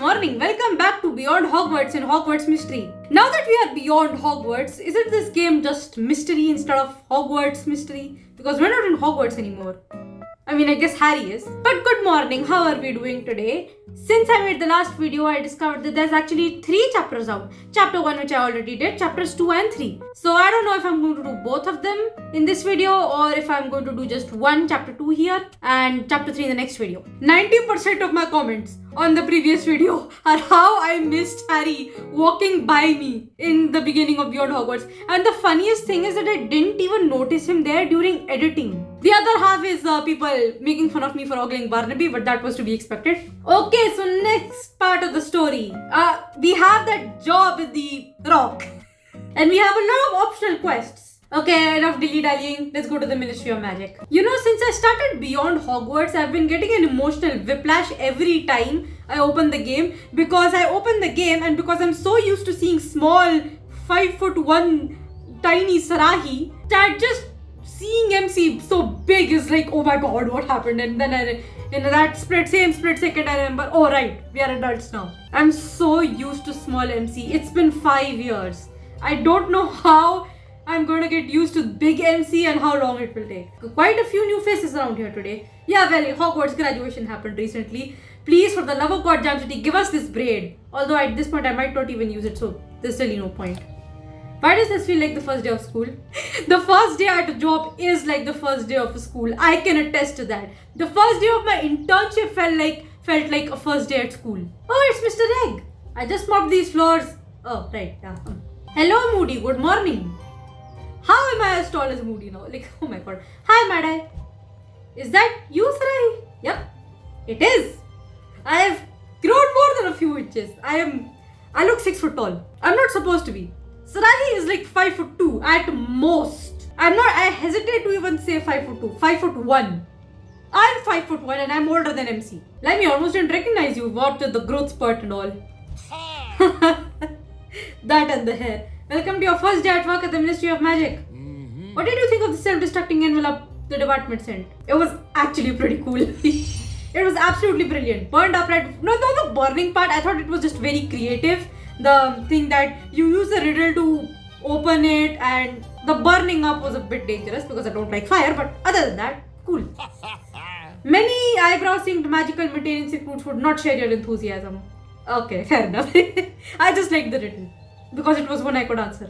morning. Welcome back to Beyond Hogwarts and Hogwarts Mystery. Now that we are beyond Hogwarts, isn't this game just mystery instead of Hogwarts Mystery? Because we're not in Hogwarts anymore. I mean, I guess Harry is. But good morning, how are we doing today? Since I made the last video, I discovered that there's actually 3 chapters out. Chapter 1, which I already did, chapters 2 and 3. So I don't know if I'm going to do both of them in this video or if I'm going to do just one, chapter 2 here and chapter 3 in the next video. 90% of my comments on the previous video are how I missed Harry walking by me in the beginning of Beyond Hogwarts. And the funniest thing is that I didn't even notice him there during editing. The other half is people making fun of me for ogling Barnaby, but that was to be expected. Okay, so next part of the story. We have that job at the ROCC. And we have a lot of optional quests. Okay, enough dilly-dallying. Let's go to the Ministry of Magic. You know, since I started Beyond Hogwarts, I've been getting an emotional whiplash every time I open the game. Because I open the game and because I'm so used to seeing small, 5'1" tiny Sarahi, that just seeing MC so big is like, oh my god, what happened? And then in that same split second, I remember, oh right, we are adults now. I'm so used to small MC. It's been 5 years. I don't know how I'm going to get used to big MC and how long it will take. Quite a few new faces around here today. Yeah, well, Hogwarts graduation happened recently. Please, for the love of God, Jam City, give us this braid. Although at this point, I might not even use it, so there's really no point. Why does this feel like the first day of school? The first day at a job is like the first day of a school. I can attest to that. The first day of my internship felt like a first day at school. Oh, it's Mr. Egg. I just mopped these floors. Oh, right. Yeah. Hello, Moody. Good morning. How am I as tall as Moody now? Like, oh my god. Hi, Mad-Eye. Is that you, Sarai? Yep, it is. I have grown more than a few inches. I look 6 foot tall. I'm not supposed to be. Sarai is like 5'2" at most. I hesitate to even say 5'2", 5'1". I'm 5'1" and I'm older than MC. Limey, almost didn't recognize you. What the growth spurt and all. That and the hair. Welcome to your first day at work at the Ministry of Magic. What did you think of the self-destructing envelope the department sent? It was actually pretty cool. It was absolutely brilliant. Burned up red. No, the burning part, I thought it was just very creative. The thing that you use the riddle to open it, and the burning up was a bit dangerous because I don't like fire, but other than that, cool. Many eyebrow-synced magical maintenance recruits would not share your enthusiasm. Okay, fair enough. I just liked the riddle because it was one I could answer.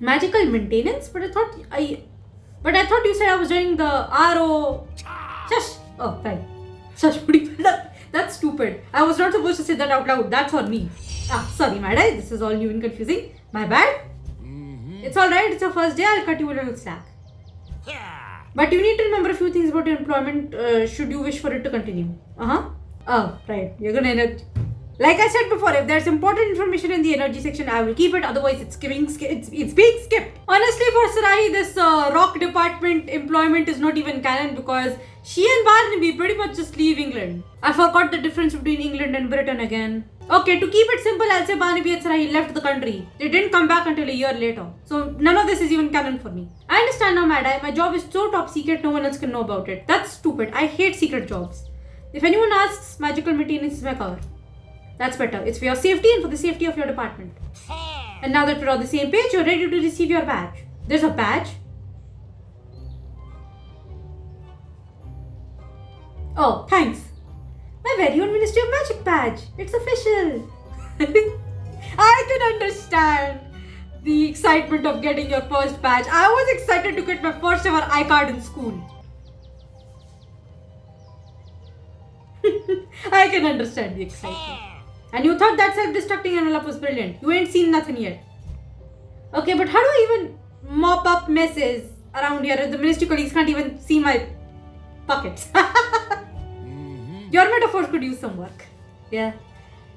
Magical maintenance? But I thought you said I was joining the Shush! Oh, fine. Shush, that's stupid. I was not supposed to say that out loud. That's on me. Sorry, Mad-Eye. This is all new and confusing. My bad. It's alright. It's your first day. I'll cut you a little slack. But you need to remember a few things about your employment should you wish for it to continue. Oh, right. You're gonna energy. Like I said before, if there's important information in the energy section, I will keep it. Otherwise, it's being skipped. Honestly, for Sarai, this ROCC department employment is not even canon because she and Barnaby pretty much just leave England. I forgot the difference between England and Britain again. Okay, to keep it simple, I'll say Barnaby and Sarai left the country. They didn't come back until a year later. So none of this is even canon for me. I understand now, Mad-Eye. My job is so top secret, no one else can know about it. That's stupid. I hate secret jobs. If anyone asks, magical maintenance is my cover. That's better. It's for your safety and for the safety of your department. And now that we're on the same page, you're ready to receive your badge. There's a badge. Oh, thanks. My very own Ministry of Magic badge. It's official. I can understand the excitement of getting your first badge. I was excited to get my first ever iCard in school. I can understand the excitement. And you thought that self-destructing envelope was brilliant. You ain't seen nothing yet. Okay, but how do I even mop up messes around here? The ministry colleagues can't even see my buckets. Your metaphors could use some work. Yeah.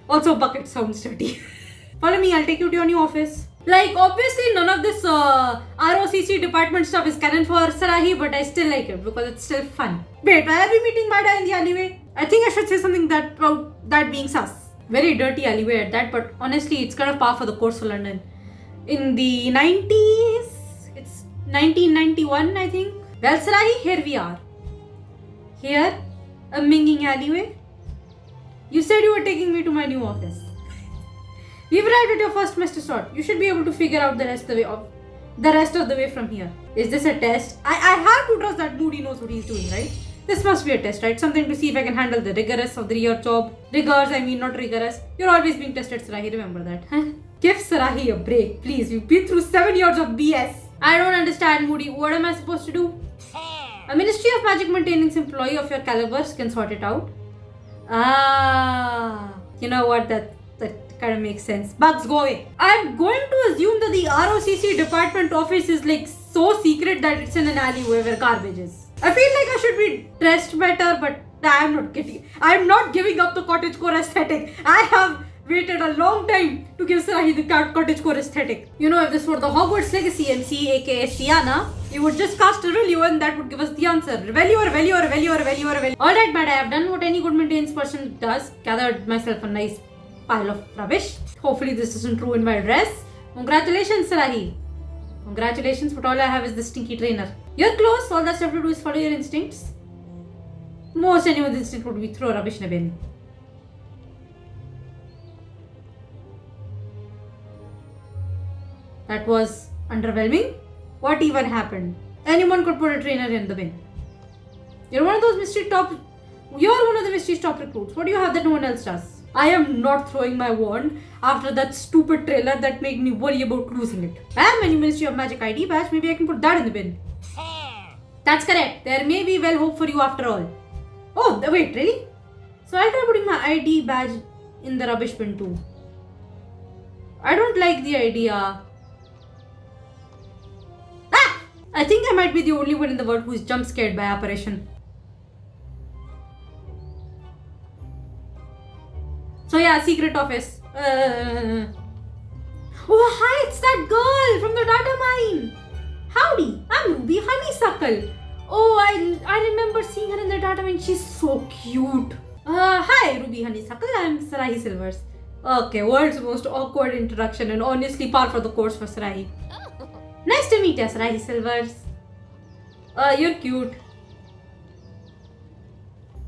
Also, bucket sounds dirty. Follow me, I'll take you to your new office. Like, obviously, none of this ROCC department stuff is canon for Sarahi, but I still like it because it's still fun. Wait, why are we meeting Mad-Eye in the alleyway? I think I should say something about that being sus. Very dirty alleyway at that, but honestly, it's kind of par for the course for London. In the 90s, it's 1991, I think. Well, Sarahi, here we are. Here, a minging alleyway. You said you were taking me to my new office. We've arrived at your first semester slot. You should be able to figure out the rest of the way from here. Is this a test? I have to trust that Moody knows what he's doing, right? This must be a test, right? Something to see if I can handle the rigorous of the year job. Rigors, I mean not rigorous. You're always being tested, Sarahi. Remember that. Give Sarahi a break, please. We've been through 7 years of BS. I don't understand, Moody. What am I supposed to do? A Ministry of Magic maintenance employee of your calibers can sort it out. You know what? That kind of makes sense. Bugs, go away. I'm going to assume that the ROCC department office is like so secret that it's in an alleyway where garbage is. I feel like I should be dressed better, but I'm not giving up the cottagecore aesthetic. I have waited a long time to give Sarahi the cottagecore aesthetic. You know, if this were the Hogwarts Legacy MC, aka Sienna, you would just cast a Revelio and that would give us the answer. Revelio. Alright, but I have done what any good maintenance person does. Gathered myself a nice pile of rubbish. Hopefully this doesn't ruin my dress. Congratulations, Sarahi. Congratulations, but all I have is the stinky trainer. You're close, all that's left to do is follow your instincts. Most anyone's instinct would be throw rubbish in a bin. That was underwhelming. What even happened? Anyone could put a trainer in the bin. You're one of the mystery top recruits. What do you have that no one else does? I am not throwing my wand after that stupid trailer that made me worry about losing it. I have my new Ministry of Magic ID badge. Maybe I can put that in the bin. That's correct. There may be well hope for you after all. Oh, wait, really? So I'll try putting my ID badge in the rubbish bin too. I don't like the idea. I think I might be the only one in the world who's jump scared by apparition. So yeah, secret office. Oh hi, it's that girl from the data mine. Howdy, I'm Ruby Honeysuckle. Oh, I remember seeing her in the data mine. She's so cute. Hi Ruby Honeysuckle, I'm Sarahi Silvers. Okay, world's most awkward introduction and honestly par for the course for Sarahi. Nice to meet you, Sarahi Silvers. You're cute.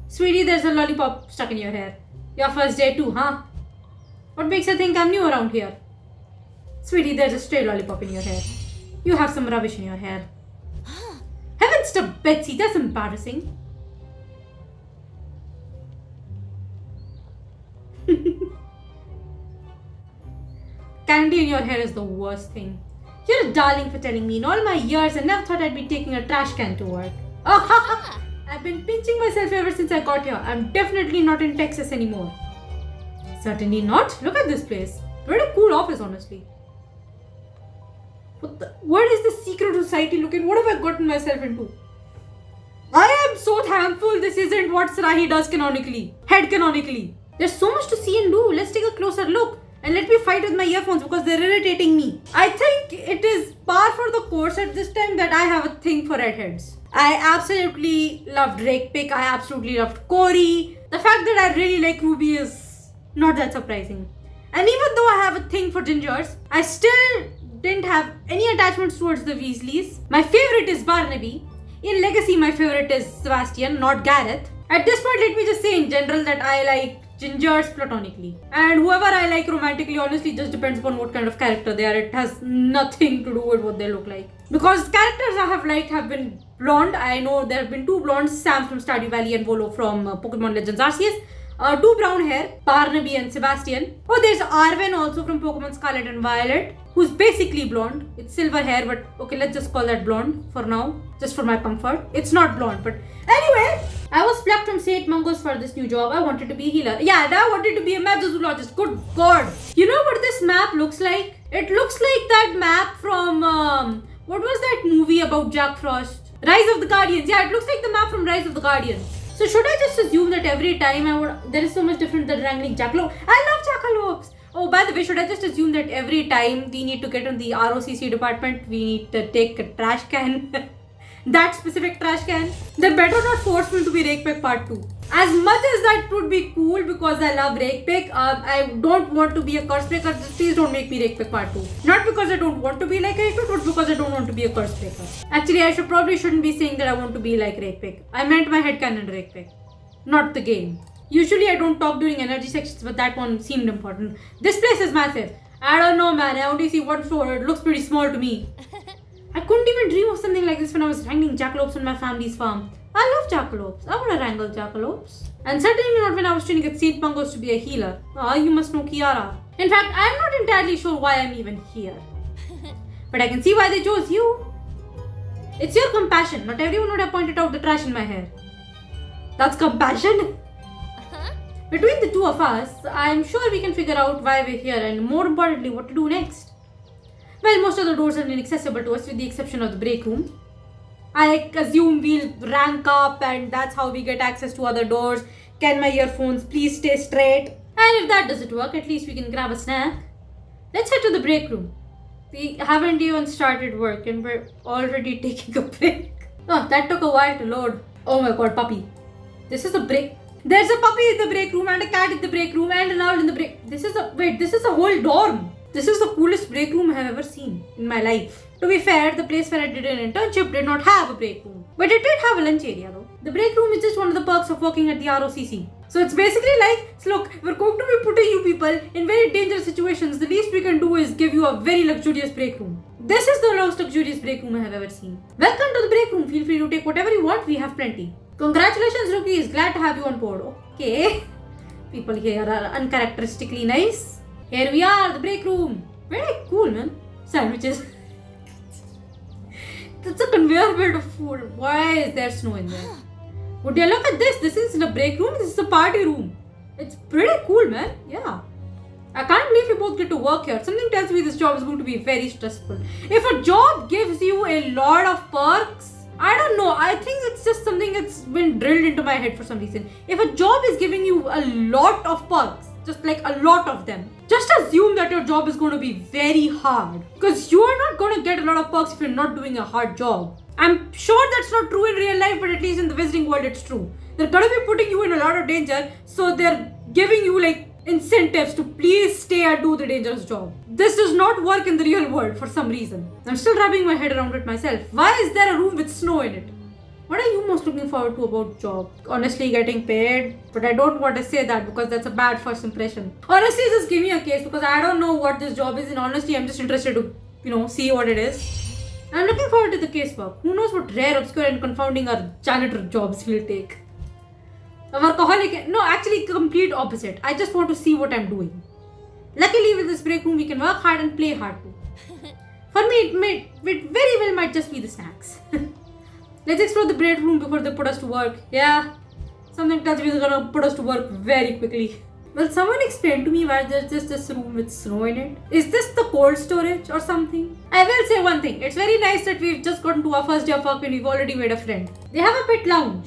Sweetie, there's a lollipop stuck in your hair. Your first day too, huh? What makes you think I'm new around here? Sweetie, there's a stray lollipop in your hair. You have some rubbish in your hair. Heavens to Betsy, that's embarrassing. Candy in your hair is the worst thing. You're a darling for telling me. In all my years, I never thought I'd be taking a trash can to work. I've been pinching myself ever since I got here. I'm definitely not in Texas anymore. Certainly not. Look at this place. Very cool office, honestly. What is this secret society looking? What have I gotten myself into? I am so thankful this isn't what Sarahi does canonically. Head canonically. There's so much to see and do. Let's take a closer look. And let me fight with my earphones because they're irritating me. I think it is par for the course at this time that I have a thing for redheads. I absolutely loved Rakepick. I absolutely loved Corey. The fact that I really like Ruby is not that surprising. And even though I have a thing for gingers, I still didn't have any attachments towards the Weasleys. My favorite is Barnaby. In Legacy, my favorite is Sebastian, not Gareth. At this point, let me just say in general that I like gingers platonically. And whoever I like romantically, honestly, just depends upon what kind of character they are. It has nothing to do with what they look like. Because characters I have liked have been blonde. I know there have been two blondes, Sam from Stardew Valley and Volo from Pokemon Legends Arceus. Two brown hair, Barnaby and Sebastian. Oh, there's Arwen also from Pokemon Scarlet and Violet, who's basically blonde. It's silver hair, but okay, let's just call that blonde for now, just for my comfort. It's not blonde, but anyway, I was plucked from St. Mungo's for this new job. I wanted to be a healer. Yeah, and I wanted to be a magizoologist. Good God. You know what this map looks like? It looks like that map from, what was that movie about Jack Frost? Rise of the Guardians. Yeah, it looks like the map from Rise of the Guardians. So should I just assume that every time there is so much different than wrangling jackalope? I love jackalopes. Oh, by the way, should I just assume that every time we need to get in the ROCC department, we need to take a trash can? That specific trash can? They better not force me to be Rakepick Part 2. As much as that would be cool because I love Rakepick, I don't want to be a curse breaker. Please don't make me Rakepick Part 2. Not because I don't want to be like Rakepick, but because I don't want to be a curse breaker. Actually, I shouldn't be saying that I want to be like Rakepick. I meant my headcanon Rakepick, not the game. Usually I don't talk during energy sections, but that one seemed important. This place is massive. I don't know, man. I only see one floor. It looks pretty small to me. I couldn't even dream of something like this when I was wrangling jackalopes on my family's farm. I love jackalopes. I want to wrangle jackalopes. And certainly not when I was training at St. Pungos to be a healer. You must know Kiara. In fact, I'm not entirely sure why I'm even here. But I can see why they chose you. It's your compassion. Not everyone would have pointed out the trash in my hair. That's compassion. Between the two of us, I'm sure we can figure out why we're here and more importantly, what to do next. Well, most of the doors are inaccessible to us with the exception of the break room. I assume we'll rank up and that's how we get access to other doors. Can my earphones please stay straight? And if that doesn't work, at least we can grab a snack. Let's head to the break room. We haven't even started work and we're already taking a break. Oh, that took a while to load. Oh my god, puppy. This is a break. There's a puppy in the break room and a cat in the break room and an owl in the break. This is a whole dorm. This is the coolest break room I have ever seen in my life. To be fair, the place where I did an internship did not have a break room. But it did have a lunch area though. The break room is just one of the perks of working at the ROCC. So it's basically like, look, we're going to be putting you people in very dangerous situations. The least we can do is give you a very luxurious break room. This is the most luxurious break room I have ever seen. Welcome to the break room. Feel free to take whatever you want. We have plenty. Congratulations, rookies. Glad to have you on board. Okay. People here are uncharacteristically nice. Here we are, the break room. Very cool, man. Sandwiches. That's a conveyor belt of food. Why is there snow in there? Would you look at this? This isn't a break room. This is a party room. It's pretty cool, man. Yeah. I can't believe you both get to work here. Something tells me this job is going to be very stressful. If a job gives you a lot of perks, I don't know. I think it's just something that's been drilled into my head for some reason. If a job is giving you a lot of perks, just like a lot of them, just assume that your job is going to be very hard. Because you are not going to get a lot of perks if you're not doing a hard job. I'm sure that's not true in real life, but at least in the visiting world it's true. They're going to be putting you in a lot of danger, so they're giving you like incentives to please stay and do the dangerous job. This does not work in the real world for some reason. I'm still wrapping my head around it myself. Why is there a room with snow in it? What are you most looking forward to about job? Honestly, getting paid, but I don't want to say that because that's a bad first impression. Honestly, just give me a case because I don't know what this job is and honestly, I'm just interested to, see what it is. I'm looking forward to the casework. Who knows what rare, obscure and confounding our janitor jobs will take. A workaholic, no, actually complete opposite. I just want to see what I'm doing. Luckily with this break room, we can work hard and play hard too. For me, it very well might just be the snacks. Let's explore the break room before they put us to work. Yeah, something tells me they're gonna put us to work very quickly. Will someone explain to me why there's just this room with snow in it? Is this the cold storage or something? I will say one thing. It's very nice that we've just gotten to our first day of work and we've already made a friend. They have a pet lounge.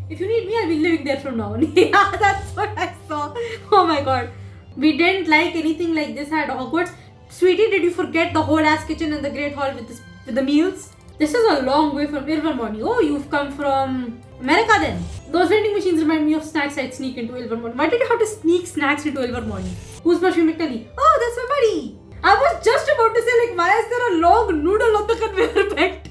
If you need me, I'll be living there from now on. Yeah, that's what I saw. Oh my god. We didn't like anything like this at Hogwarts. Sweetie, did you forget the whole ass kitchen and the great hall with the meals? This is a long way from Ilvermorny. Oh, you've come from America then. Those vending machines remind me of snacks I'd sneak into Ilvermorny. Why did you have to sneak snacks into Ilvermorny? Who's Perfume McNally? Oh, that's my buddy. I was just about to say, why is there a long noodle on the conveyor belt?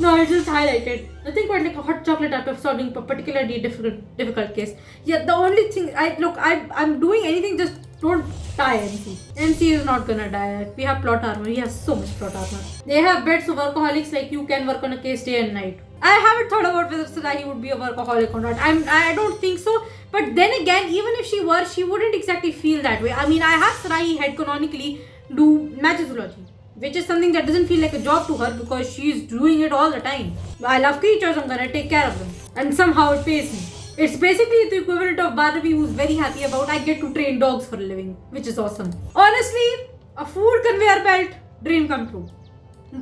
No, I just highlighted. Nothing quite like a hot chocolate after solving a particularly difficult case. Yeah, the only thing, I'm doing anything, just don't die, MC. MC is not gonna die. We have plot armor. He has so much plot armor. They have beds so workaholics like you can work on a case day and night. I haven't thought about whether Sadahi would be a workaholic or not. I don't think so. But then again, even if she were, she wouldn't exactly feel that way. I mean, I have Sadahi head canonically do magicology, which is something that doesn't feel like a job to her because she's doing it all the time. I love creatures, I'm gonna take care of them. And somehow it pays me. It's basically the equivalent of Barnaby, who's very happy about I get to train dogs for a living, which is awesome. Honestly, a food conveyor belt, dream come true.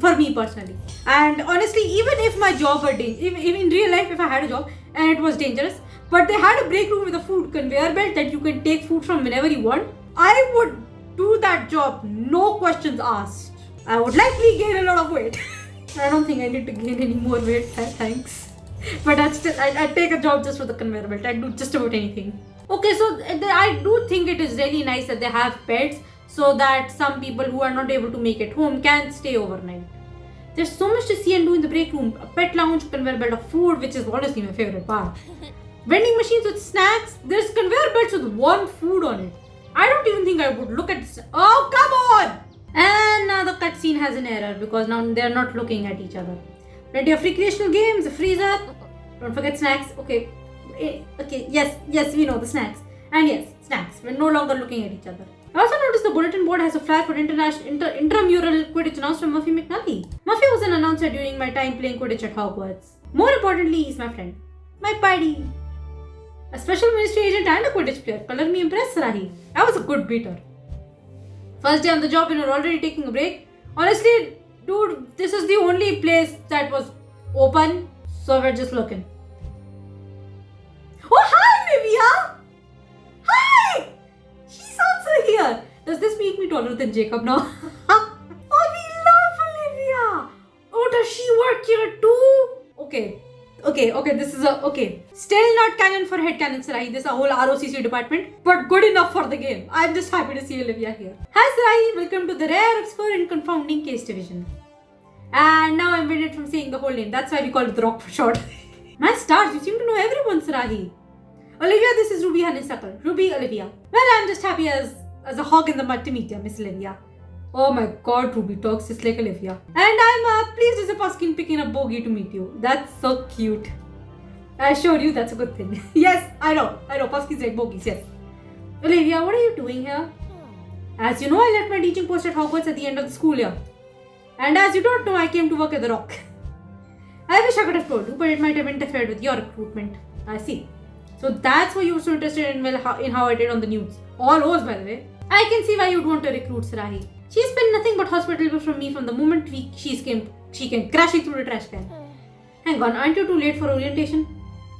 For me personally. And honestly, even if my job were dangerous, even in real life, if I had a job and it was dangerous, but they had a break room with a food conveyor belt that you can take food from whenever you want, I would do that job, no questions asked. I would likely gain a lot of weight. I don't think I need to gain any more weight, thanks. But I'd take a job just for the conveyor belt. I'd do just about anything. Okay, so I do think it is really nice that they have pets so that some people who are not able to make it home can stay overnight. There's so much to see and do in the break room. A pet lounge, conveyor belt of food, which is honestly my favorite part. Vending machines with snacks. There's conveyor belts with warm food on it. I don't even think I would look at this. Oh, come on! And now the cutscene has an error because now they're not looking at each other. Plenty of recreational games, a freezer. Don't forget snacks. Okay. Okay, yes, we know the snacks. And yes, snacks. We're no longer looking at each other. I also noticed the bulletin board has a flag for intramural Quidditch announced from Muffy McNully. Muffy was an announcer during my time playing Quidditch at Hogwarts. More importantly, he's my friend. My buddy. A special ministry agent and a Quidditch player. Color me impressed, Rahi. I was a good beater. First day on the job and you're already taking a break. Honestly, dude, this is the only place that was open. So we're just looking. Oh, hi, Olivia! Hi! She's also here. Does this make me taller than Jacob now? Oh, we love Olivia! Oh, does she work here too? Okay, this is okay. Still not canon for headcanon, Sarahi. This is a whole ROCC department, but good enough for the game. I'm just happy to see Olivia here. Hi, Sarahi. Welcome to the rare, obscure, and confounding case division. And now I'm banned from saying the whole name. That's why we call it the Rock for short. My stars, you seem to know everyone, Sarahi. Olivia, this is Ruby Honeysuckle. Ruby, Olivia. Well, I'm just happy as a hog in the mud to meet you, Miss Olivia. Oh my god, Ruby talks just like Olivia. And I'm pleased as a Puskin picking up Bogey to meet you. That's so cute. I assure you that's a good thing. Yes, I know. Puskins like Bogies, yes. Olivia, what are you doing here? As you know, I left my teaching post at Hogwarts at the end of the school year. And as you don't know, I came to work at the Rock. I wish I could have told you, but it might have interfered with your recruitment. I see. So that's why you were so interested in how I did on the news. All O's, by the way. I can see why you'd want to recruit Sarahi. She's been nothing but hospitable from me from the moment she came crashing through the trash can. Hang on, aren't you too late for orientation?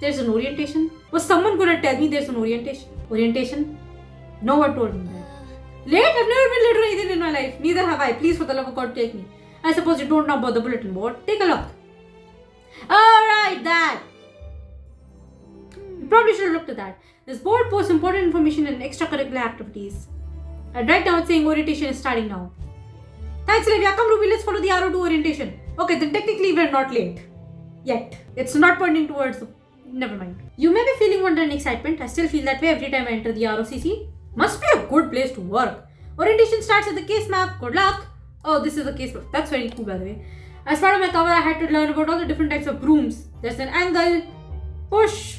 There's an orientation? Was someone gonna tell me there's an orientation? Orientation? No one told me that. Late? I've never been late or anything in my life. Neither have I. Please, for the love of God, take me. I suppose you don't know about the bulletin board. Take a look. Alright, that. You probably should have looked at that. This board posts important information and extracurricular activities. And right now it's saying orientation is starting now. Thanks, Olivia. Come, Ruby, let's follow the arrow to orientation. Okay, then technically we're not late. Yet. It's not pointing towards the... Never mind. You may be feeling wonder and excitement. I still feel that way every time I enter the ROCC. Must be a good place to work. Orientation starts at the case map. Good luck. Oh, this is the case map. That's very cool, by the way. As part of my cover, I had to learn about all the different types of brooms. There's an angle, push,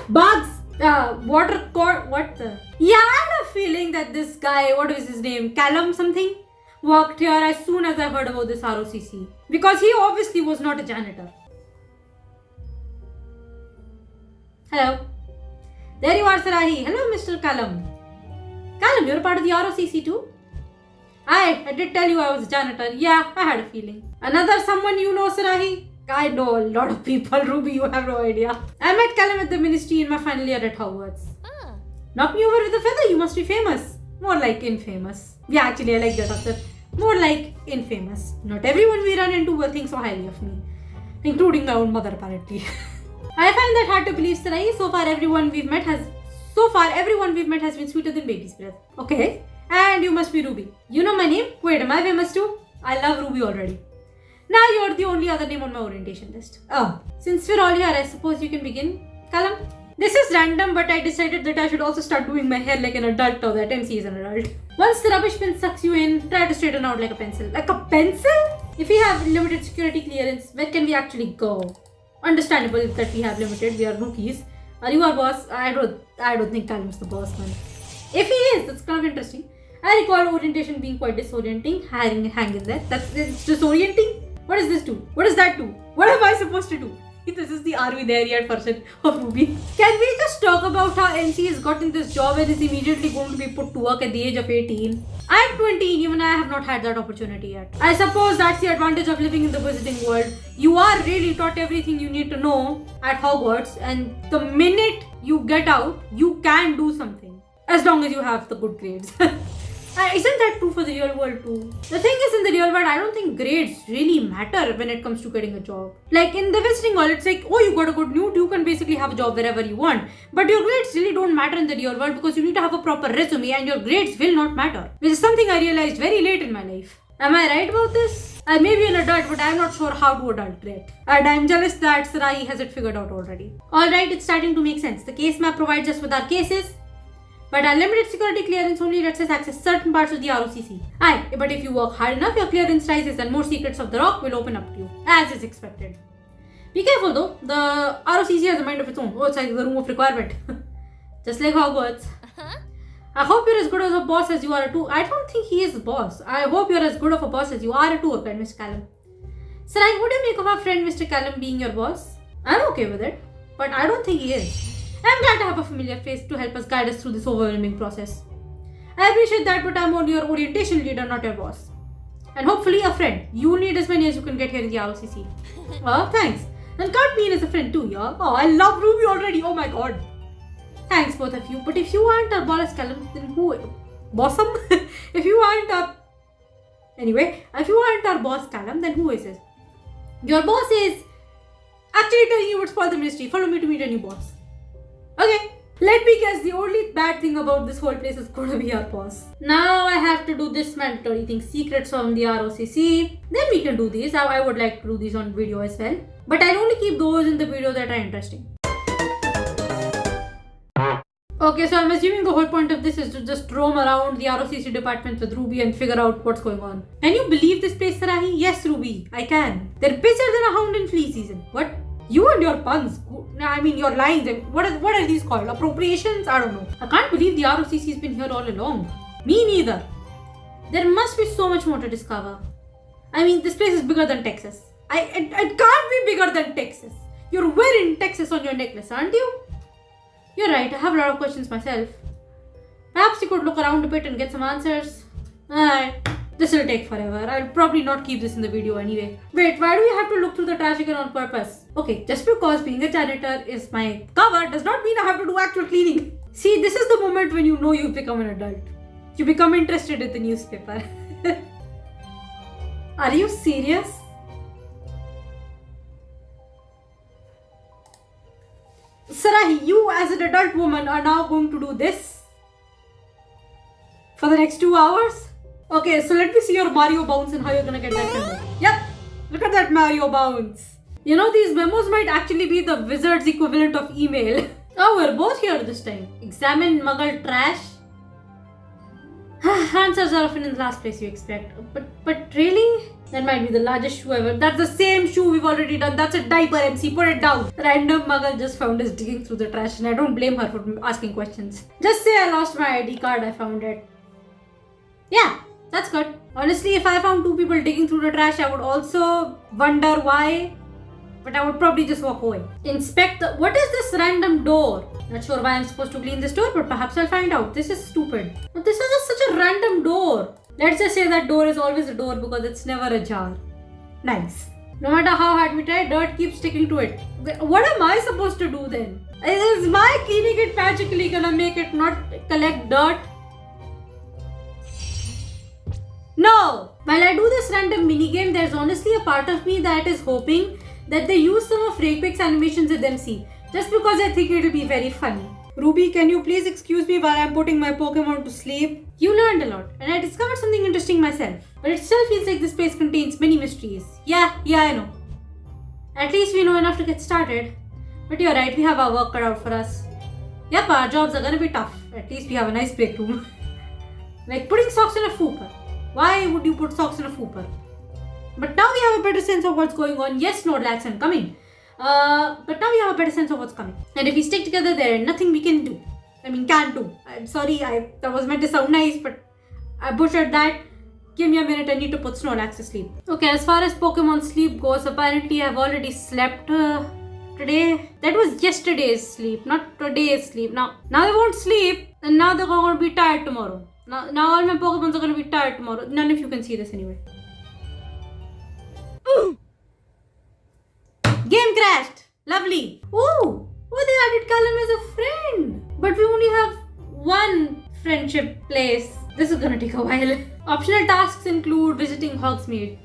bugs, water cord, what the? Yeah, I had a feeling that this guy, what was his name, Callum something, worked here as soon as I heard about this ROCC. Because he obviously was not a janitor. Hello. There you are, Sarahi. Hello, Mr. Callum. Callum, you're a part of the ROCC too? I did tell you I was a janitor. Yeah, I had a feeling. Another someone you know, Sarahi? I know a lot of people, Ruby, you have no idea. I met Callum at the ministry in my final year at Hogwarts. Knock me over with a feather, you must be famous. More like infamous. Yeah, actually, I like that answer. More like infamous. Not everyone we run into will think so highly of me. Including my own mother, apparently. I find that hard to believe, Sarahi. So far, everyone we've met has been sweeter than baby's breath. Okay. And you must be Ruby. You know my name? Wait, am I famous too? I love Ruby already. Now you're the only other name on my orientation list. Oh, since we're all here, I suppose you can begin. Callum? This is random, but I decided that I should also start doing my hair like an adult now that MC is an adult. Once the rubbish bin sucks you in, try to straighten out like a pencil. Like a pencil? If we have limited security clearance, where can we actually go? Understandable that we have limited, we are rookies. Are you our boss? I don't think Callum's the boss, man. If he is, that's kind of interesting. I recall orientation being quite disorienting. Hang in there. It's disorienting. What does this do? What does that do? What am I supposed to do? This is the are we there yet version of Ruby. Can we just talk about how NC has gotten this job and is immediately going to be put to work at the age of 18? I'm 20, even I have not had that opportunity yet. I suppose that's the advantage of living in the visiting world. You are really taught everything you need to know at Hogwarts, and the minute you get out, you can do something. As long as you have the good grades. Isn't that true for the real world too? The thing is, in the real world, I don't think grades really matter when it comes to getting a job. Like in the visiting world, it's like, oh, you got a good newt, you can basically have a job wherever you want. But your grades really don't matter in the real world because you need to have a proper resume and your grades will not matter. Which is something I realized very late in my life. Am I right about this? I may be an adult, but I'm not sure how to adult yet. And I'm jealous that Sarai has it figured out already. Alright, it's starting to make sense. The case map provides us with our cases, but our limited security clearance only lets us access certain parts of the ROCC. Aye, but if you work hard enough, your clearance rises and more secrets of the rock will open up to you, as is expected. Be careful though, the ROCC has a mind of its own. Oh, it's like the room of requirement. Just like Hogwarts. I hope you're as good of a boss as you are a tour. I don't think he is the boss. I hope you're as good of a boss as you are a tour guide, Mr. Callum. Sarai, what do you make of our friend Mr. Callum being your boss? I'm okay with it, but I don't think he is. I'm glad to have a familiar face to help us guide us through this overwhelming process. I appreciate that, but I'm only your orientation leader, not your boss. And hopefully a friend. You need as many as you can get here in the ROCC. Oh, thanks. And count me in as a friend too, yeah? Oh, I love Ruby already. Oh my god. Thanks, both of you. But if you aren't our boss Callum, then who? Bossum? If you aren't our... Anyway, if you aren't our boss Callum, then who is it? Your boss is... Actually telling you would spoil the mystery. Follow me to meet a new boss. Okay. Let me guess, the only bad thing about this whole place is gonna be our boss. Now I have to do this mandatory thing. Secrets from the ROCC. Then we can do these. I would like to do these on video as well. But I'll only keep those in the video that are interesting. Okay, so I'm assuming the whole point of this is to just roam around the ROCC department with Ruby and figure out what's going on. Can you believe this place, Sarahi? Yes, Ruby, I can. They're busier than a hound in flea season. What? You and your puns. I mean, your lines. What are these called? Appropriations? I don't know. I can't believe the ROCC has been here all along. Me neither. There must be so much more to discover. I mean, this place is bigger than Texas. It can't be bigger than Texas. You're wearing Texas on your necklace, aren't you? You're right, I have a lot of questions myself. Perhaps you could look around a bit and get some answers. This will take forever. I'll probably not keep this in the video anyway. Wait, why do we have to look through the trash again on purpose? Okay, just because being a janitor is my cover does not mean I have to do actual cleaning. See, this is the moment when you know you've become an adult. You become interested in the newspaper. Are you serious? Sarahi, you as an adult woman are now going to do this? For the next 2 hours? Okay, so let me see your Mario bounce and how you're gonna get that memo. Yep, look at that Mario bounce. You know, these memos might actually be the wizard's equivalent of email. Oh, we're both here this time. Examine Muggle trash. Answers are often in the last place you expect. But really? That might be the largest shoe ever. That's the same shoe we've already done. That's a diaper, MC. Put it down. Random Muggle just found us digging through the trash and I don't blame her for asking questions. Just say I lost my ID card, I found it. Yeah, that's good. Honestly, if I found 2 people digging through the trash, I would also wonder why. But I would probably just walk away. Inspect the... What is this random door? Not sure why I'm supposed to clean this door, but perhaps I'll find out. This is stupid. But this is just such a random door. Let's just say that door is always a door because it's never ajar. Nice. No matter how hard we try, dirt keeps sticking to it. What am I supposed to do then? Is my cleaning it magically gonna make it not collect dirt? No! While I do this random minigame, there's honestly a part of me that is hoping that they use some of Rakebek's animations with MC. Just because I think it'll be very funny. Ruby, can you please excuse me while I'm putting my Pokemon to sleep? You learned a lot, and I discovered something interesting myself. But it still feels like this place contains many mysteries. Yeah, I know. At least we know enough to get started. But you're right, we have our work cut out for us. Yep, our jobs are gonna be tough. At least we have a nice break room. Like putting socks in a fooper. Why would you put socks in a fooper? But now we have a better sense of what's going on. Yes, Snorlax, I'm coming. But now we have a better sense of what's coming. And if we stick together, there is nothing we can do. I mean, can't do. I'm sorry, that was meant to sound nice, but I butchered that. Give me a minute, I need to put Snorlax to sleep. Okay, as far as Pokemon sleep goes, apparently I've already slept today. That was yesterday's sleep, not today's sleep. Now they won't sleep, and now they're going to be tired tomorrow. Now all my Pokemons are going to be tired tomorrow. None of you can see this anyway. Ooh. Game crashed. Lovely. Ooh, they added Callum as a friend. But we only have one friendship place. This is gonna take a while. Optional tasks include visiting Hogsmeade.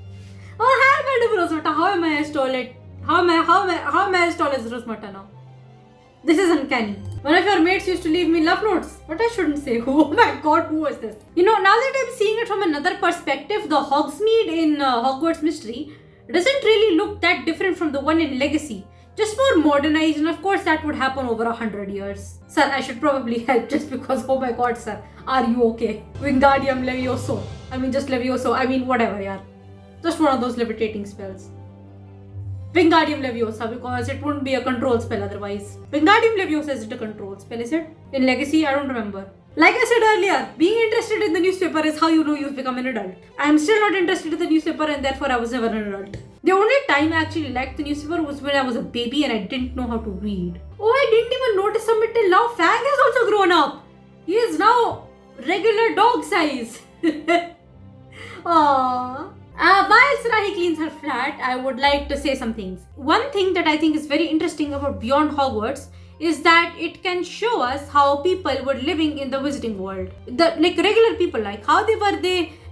Oh, hi, Madam Rosmata. How am I as tall as Rosmata now? This is uncanny. One of your mates used to leave me love notes, but I shouldn't say who. Oh my god, who was this? You know, now that I'm seeing it from another perspective, the Hogsmeade in Hogwarts Mystery doesn't really look that different from the one in Legacy. Just more modernized, and of course that would happen over 100 years. Sir, I should probably help just because, oh my god, sir. Are you okay? Wingardium Levioso. Just Levioso. Whatever, yeah. Just one of those levitating spells. Wingardium Leviosa, because it wouldn't be a control spell otherwise. Wingardium Leviosa is it a control spell, is it? In Legacy, I don't remember. Like I said earlier, being interested in the newspaper is how you know you've become an adult. I'm still not interested in the newspaper and therefore I was never an adult. The only time I actually liked the newspaper was when I was a baby and I didn't know how to read. Oh, I didn't even notice him till now. Fang has also grown up. He is now regular dog size. Aww. While Sarahi cleans her flat, I would like to say some things. One thing that I think is very interesting about Beyond Hogwarts is that it can show us how people were living in the Wizarding World. Regular people, how they were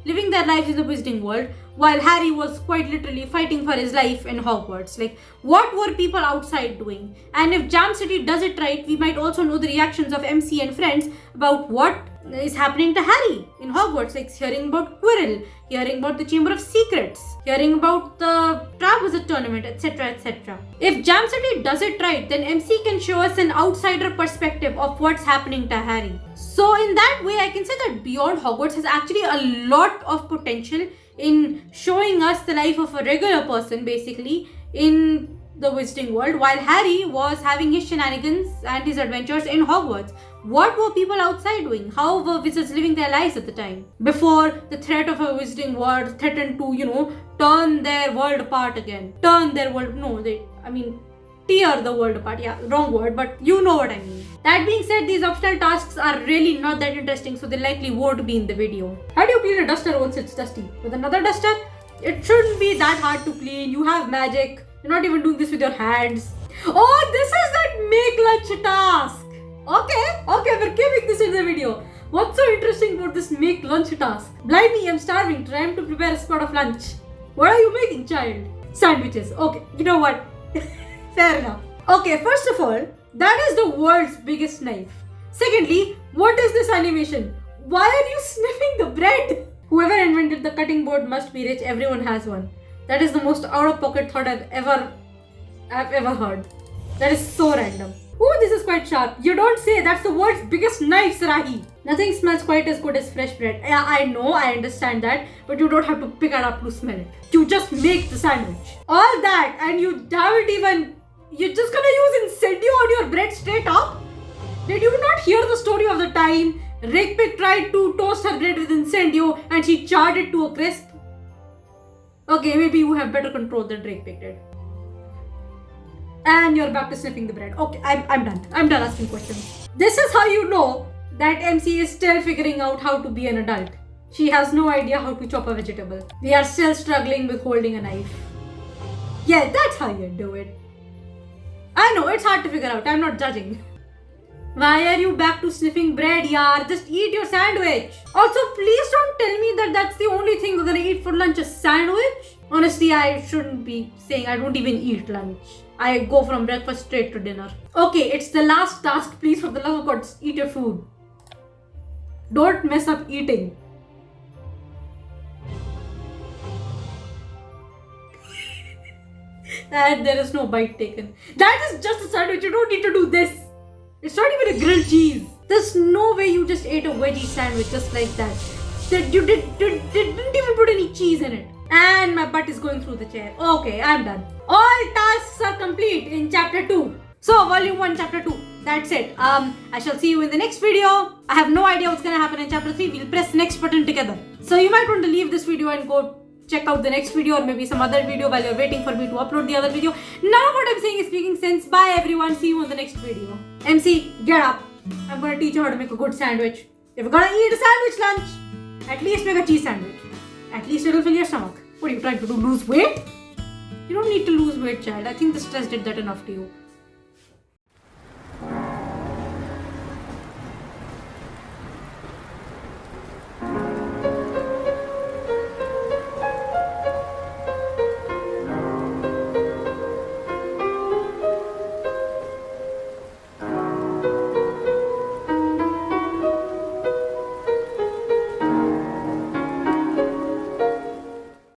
living their lives in the Wizarding World while Harry was quite literally fighting for his life in Hogwarts. What were people outside doing? And if Jam City does it right, we might also know the reactions of MC and friends about what is happening to Harry in Hogwarts, hearing about Quirrell, hearing about the Chamber of Secrets, hearing about the Triwizard Tournament, etc, etc. If Jam City does it right, then MC can show us an outsider perspective of what's happening to Harry. So in that way, I can say that Beyond Hogwarts has actually a lot of potential in showing us the life of a regular person, basically, in the Wizarding World, while Harry was having his shenanigans and his adventures in Hogwarts. What were people outside doing? How were wizards living their lives at the time? Before the threat of a Wizarding World threatened to, turn their world apart again. Tear the world apart. Yeah, wrong word, but you know what I mean. That being said, these optional tasks are really not that interesting, so they likely won't be in the video. How do you clean a duster once it's dusty? With another duster? It shouldn't be that hard to clean. You have magic. You're not even doing this with your hands. Oh, this is that make lunch task. Okay, we're keeping this in the video. What's so interesting about this make lunch task? Blimey, I'm starving. Trying to prepare a spot of lunch. What are you making, child? Sandwiches. Okay, you know what? Fair enough. Okay, first of all, that is the world's biggest knife. Secondly, what is this animation? Why are you sniffing the bread? Whoever invented the cutting board must be rich. Everyone has one. That is the most out-of-pocket thought I've ever heard. That is so random. Oh, this is quite sharp. You don't say. That's the world's biggest knife, Sarahi. Nothing smells quite as good as fresh bread. Yeah, I know, I understand that. But you don't have to pick it up to smell it. You just make the sandwich. All that, and you haven't even... You're just gonna use incendio on your bread straight up? Did you not hear the story of the time Rickpick tried to toast her bread with incendio and she charred it to a crisp? Okay, maybe you have better control than Rickpick did. And you're back to sniffing the bread. Okay, I'm done. I'm done asking questions. This is how you know that MC is still figuring out how to be an adult. She has no idea how to chop a vegetable. We are still struggling with holding a knife. Yeah, that's how you do it. I know, it's hard to figure out. I'm not judging. Why are you back to sniffing bread, yaar? Just eat your sandwich. Also, please don't tell me that that's the only thing we're gonna eat for lunch, a sandwich. Honestly, I shouldn't be saying I don't even eat lunch. I go from breakfast straight to dinner. Okay, it's the last task. Please, for the love of God, just eat your food. Don't mess up eating. And there is no bite taken. That is just a sandwich. You don't need to do this. It's not even a grilled cheese. There's no way you just ate a veggie sandwich just like that. You didn't even put any cheese in it. And my butt is going through the chair. Okay, I'm done. All tasks are complete in chapter 2. So, volume 1, chapter 2. That's it. I shall see you in the next video. I have no idea what's gonna happen in chapter 3. We'll press next button together. So you might want to leave this video and go check out the next video or maybe some other video while you're waiting for me to upload the other video. None of what I'm saying is making sense. Bye everyone. See you in the next video. MC, get up. I'm gonna teach you how to make a good sandwich. If you're gonna eat a sandwich lunch, at least make a cheese sandwich. At least it'll fill your stomach. What are you trying to do? Lose weight? You don't need to lose weight, child. I think the stress did that enough to you.